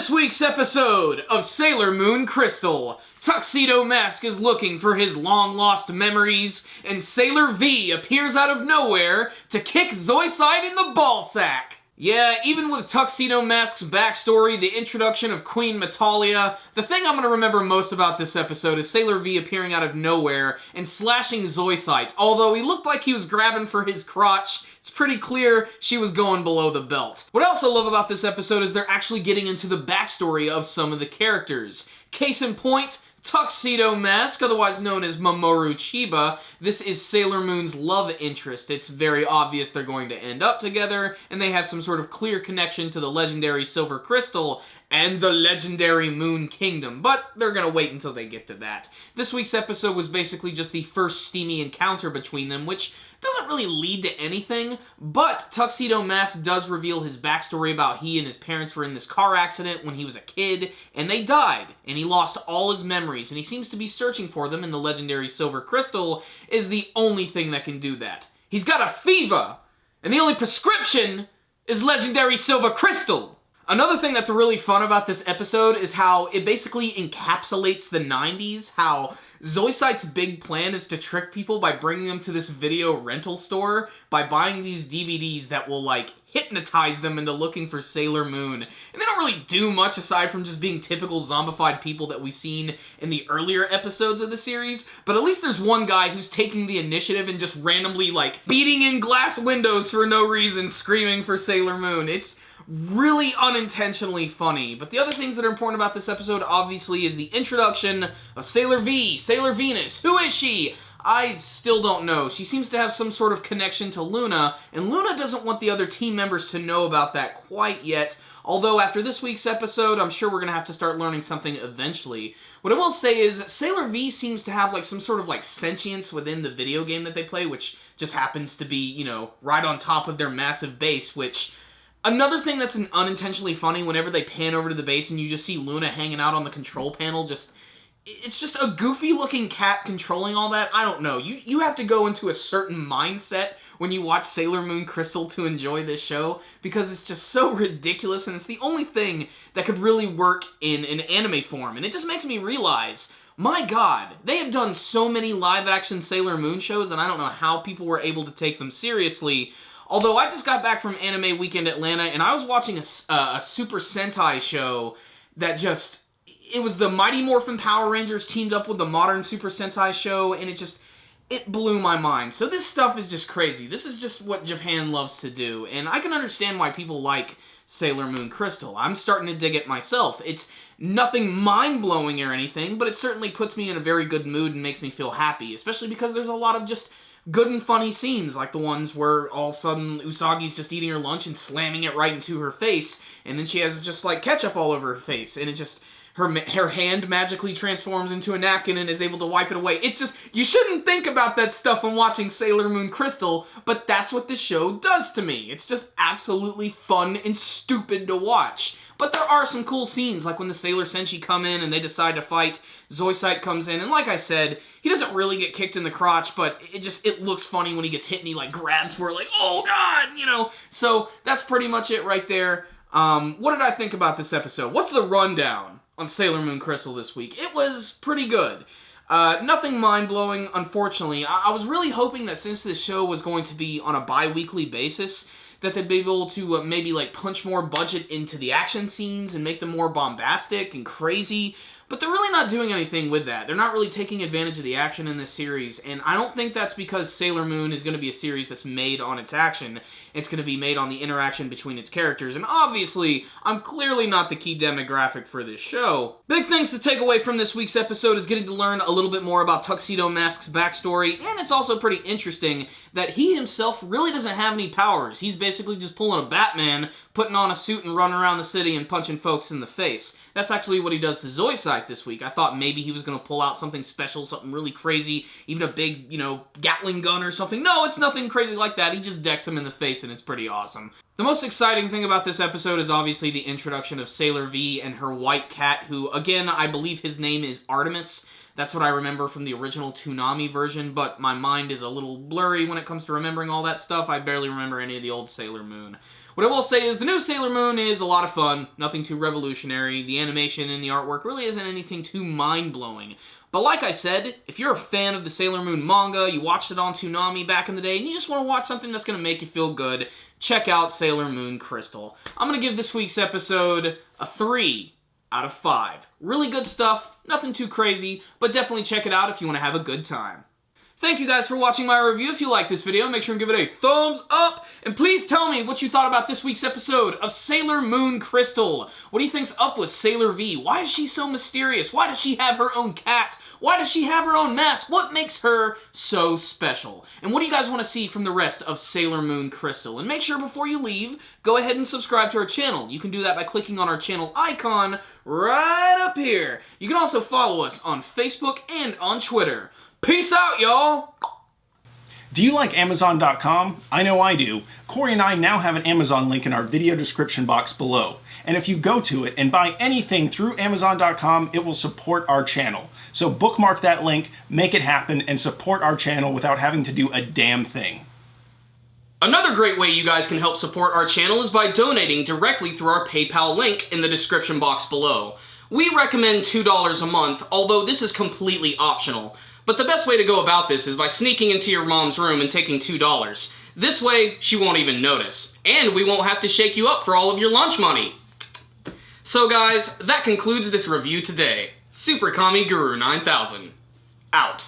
this week's episode of Sailor Moon Crystal, Tuxedo Mask is looking for his long-lost memories, and Sailor V appears out of nowhere to kick Zoisite in the ballsack. Yeah, even with Tuxedo Mask's backstory, the introduction of Queen Metalia, the thing I'm gonna remember most about this episode is Sailor V appearing out of nowhere and slashing Zoisite. Although he looked like he was grabbing for his crotch, it's pretty clear she was going below the belt. What I also love about this episode is they're actually getting into the backstory of some of the characters. Case in point, Tuxedo Mask, otherwise known as Mamoru Chiba, this is Sailor Moon's love interest. It's very obvious they're going to end up together, and they have some sort of clear connection to the legendary Silver Crystal and the legendary Moon Kingdom, but they're gonna wait until they get to that. This week's episode was basically just the first steamy encounter between them, which doesn't really lead to anything, but Tuxedo Mask does reveal his backstory about he and his parents were in this car accident when he was a kid, and they died, and he lost all his memories, and he seems to be searching for them, and the legendary Silver Crystal is the only thing that can do that. He's got a fever, and the only prescription is legendary Silver Crystal. Another thing that's really fun about this episode is how it basically encapsulates the 90s, how Zoisite's big plan is to trick people by bringing them to this video rental store by buying these DVDs that will, like, hypnotize them into looking for Sailor Moon. And they don't really do much aside from just being typical zombified people that we've seen in the earlier episodes of the series, but at least there's one guy who's taking the initiative and just randomly, like, beating in glass windows for no reason, screaming for Sailor Moon. It's really unintentionally funny. But the other things that are important about this episode, obviously, is the introduction of Sailor V, Sailor Venus. Who is she? I still don't know. She seems to have some sort of connection to Luna, and Luna doesn't want the other team members to know about that quite yet. Although after this week's episode, I'm sure we're going to have to start learning something eventually. What I will say is Sailor V seems to have like some sort of like sentience within the video game that they play, which just happens to be, you know, right on top of their massive base, which... Another thing that's unintentionally funny, whenever they pan over to the base and you just see Luna hanging out on the control panel, it's just a goofy-looking cat controlling all that. I don't know. You have to go into a certain mindset when you watch Sailor Moon Crystal to enjoy this show, because it's just so ridiculous, and it's the only thing that could really work in an anime form. And it just makes me realize, my god, they have done so many live-action Sailor Moon shows, and I don't know how people were able to take them seriously. Although I just got back from Anime Weekend Atlanta, and I was watching a Super Sentai show that just... It was the Mighty Morphin Power Rangers teamed up with the modern Super Sentai show, and it blew my mind. So this stuff is just crazy. This is just what Japan loves to do, and I can understand why people like Sailor Moon Crystal. I'm starting to dig it myself. It's nothing mind-blowing or anything, but it certainly puts me in a very good mood and makes me feel happy, especially because there's a lot of just good and funny scenes, like the ones where all of a sudden Usagi's just eating her lunch and slamming it right into her face, and then she has just like ketchup all over her face, and it just... Her hand magically transforms into a napkin and is able to wipe it away. It's just, you shouldn't think about that stuff when watching Sailor Moon Crystal, but that's what the show does to me. It's just absolutely fun and stupid to watch. But there are some cool scenes, like when the Sailor Senshi come in and they decide to fight, Zoisite comes in, and like I said, he doesn't really get kicked in the crotch, but it looks funny when he gets hit and he like grabs for it, like, oh god, you know? So that's pretty much it right there. What did I think about this episode? What's the rundown on Sailor Moon Crystal this week? It was pretty good. Nothing mind-blowing, unfortunately. I was really hoping that since this show was going to be on a bi-weekly basis, that they'd be able to maybe like punch more budget into the action scenes and make them more bombastic and crazy, but they're really not doing anything with that. They're not really taking advantage of the action in this series, and I don't think that's because Sailor Moon is going to be a series that's made on its action. It's going to be made on the interaction between its characters, and obviously, I'm clearly not the key demographic for this show. Big things to take away from this week's episode is getting to learn a little bit more about Tuxedo Mask's backstory, and it's also pretty interesting that he himself really doesn't have any powers. He's basically just pulling a Batman, putting on a suit and running around the city and punching folks in the face. That's actually what he does to Zoisite this week. I thought maybe he was going to pull out something special, something really crazy, even a big, you know, Gatling gun or something. No, it's nothing crazy like that. He just decks him in the face, and it's pretty awesome. The most exciting thing about this episode is obviously the introduction of Sailor V and her white cat, who, again, I believe his name is Artemis. That's what I remember from the original Toonami version, but my mind is a little blurry when it comes to remembering all that stuff. I barely remember any of the old Sailor Moon. What I will say is the new Sailor Moon is a lot of fun, nothing too revolutionary. The animation and the artwork really isn't anything too mind-blowing. But like I said, if you're a fan of the Sailor Moon manga, you watched it on Toonami back in the day, and you just want to watch something that's going to make you feel good, check out Sailor Moon Crystal. I'm going to give this week's episode a 3 out of 5. Really good stuff, nothing too crazy, but definitely check it out if you want to have a good time. Thank you guys for watching my review. If you like this video, make sure and give it a thumbs up. And please tell me what you thought about this week's episode of Sailor Moon Crystal. What do you think's up with Sailor V? Why is she so mysterious? Why does she have her own cat? Why does she have her own mask? What makes her so special? And what do you guys want to see from the rest of Sailor Moon Crystal? And make sure before you leave, go ahead and subscribe to our channel. You can do that by clicking on our channel icon right up here. You can also follow us on Facebook and on Twitter. Peace out, y'all! Do you like Amazon.com? I know I do. Corey and I now have an Amazon link in our video description box below. And if you go to it and buy anything through Amazon.com, it will support our channel. So bookmark that link, make it happen, and support our channel without having to do a damn thing. Another great way you guys can help support our channel is by donating directly through our PayPal link in the description box below. We recommend $2 a month, although this is completely optional. But the best way to go about this is by sneaking into your mom's room and taking $2. This way, she won't even notice. And we won't have to shake you up for all of your lunch money. So guys, that concludes this review today. Super Kami Guru 9000. Out.